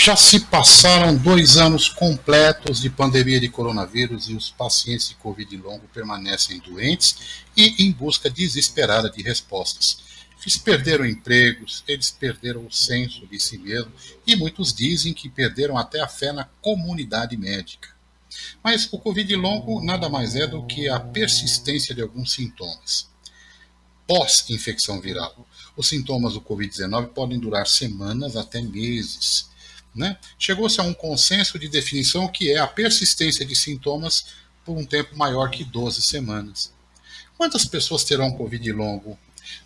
Já se passaram 2 anos completos de pandemia de coronavírus e os pacientes de Covid longo permanecem doentes e em busca desesperada de respostas. Eles perderam empregos, eles perderam o senso de si mesmo e muitos dizem que perderam até a fé na comunidade médica. Mas o Covid longo nada mais é do que a persistência de alguns sintomas pós-infecção viral. Os sintomas do Covid-19 podem durar semanas até meses. Né? Chegou-se a um consenso de definição que é a persistência de sintomas por um tempo maior que 12 semanas. Quantas pessoas terão Covid longo?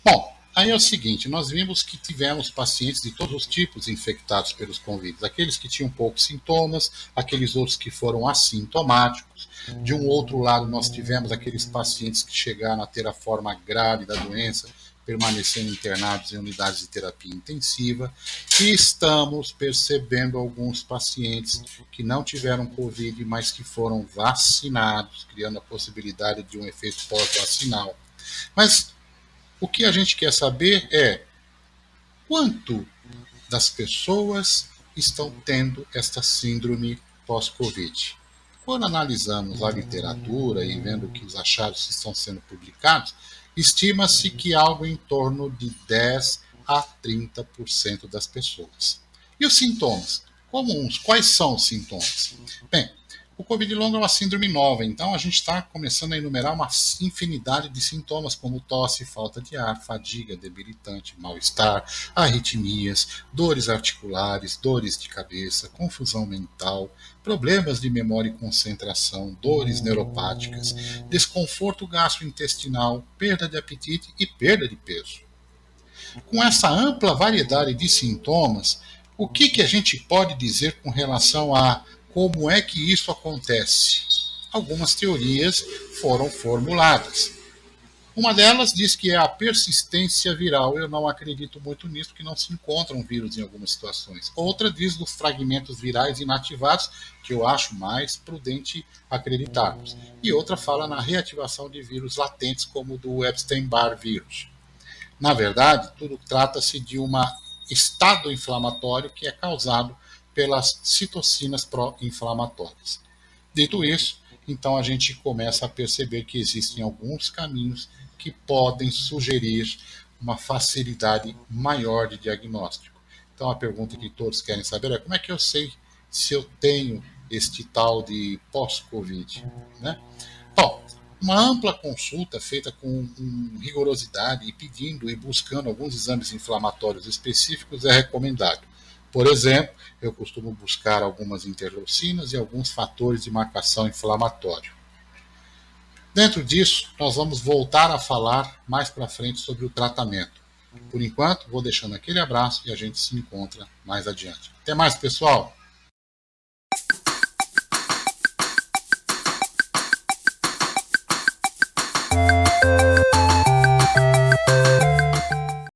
Bom, aí é o seguinte, nós vimos que tivemos pacientes de todos os tipos infectados pelos Covid, aqueles que tinham poucos sintomas, aqueles outros que foram assintomáticos. De um outro lado, nós tivemos aqueles pacientes que chegaram a ter a forma grave da doença, permanecendo internados em unidades de terapia intensiva, e estamos percebendo alguns pacientes que não tiveram Covid, mas que foram vacinados, criando a possibilidade de um efeito pós-vacinal. Mas o que a gente quer saber é quanto das pessoas estão tendo esta síndrome pós-Covid. Quando analisamos a literatura e vendo que os achados que estão sendo publicados, estima-se que algo em torno de 10 a 30% das pessoas. E os sintomas? Comuns. Quais são os sintomas? Bem, o Covid longo é uma síndrome nova, então a gente está começando a enumerar uma infinidade de sintomas, como tosse, falta de ar, fadiga debilitante, mal-estar, arritmias, dores articulares, dores de cabeça, confusão mental, problemas de memória e concentração, dores neuropáticas, desconforto gastrointestinal, perda de apetite e perda de peso. Com essa ampla variedade de sintomas, o que a gente pode dizer com relação a como é que isso acontece? Algumas teorias foram formuladas. Uma delas diz que é a persistência viral. Eu não acredito muito nisso, porque não se encontram vírus em algumas situações. Outra diz dos fragmentos virais inativados, que eu acho mais prudente acreditarmos. E outra fala na reativação de vírus latentes, como o do Epstein-Barr vírus. Na verdade, tudo trata-se de um estado inflamatório que é causado pelas citocinas pró-inflamatórias. Dito isso, então a gente começa a perceber que existem alguns caminhos que podem sugerir uma facilidade maior de diagnóstico. Então a pergunta que todos querem saber é como é que eu sei se eu tenho este tal de pós-Covid, né? Bom, uma ampla consulta feita com rigorosidade e pedindo e buscando alguns exames inflamatórios específicos é recomendado. Por exemplo, eu costumo buscar algumas interleucinas e alguns fatores de marcação inflamatória. Dentro disso, nós vamos voltar a falar mais para frente sobre o tratamento. Por enquanto, vou deixando aquele abraço e a gente se encontra mais adiante. Até mais, pessoal!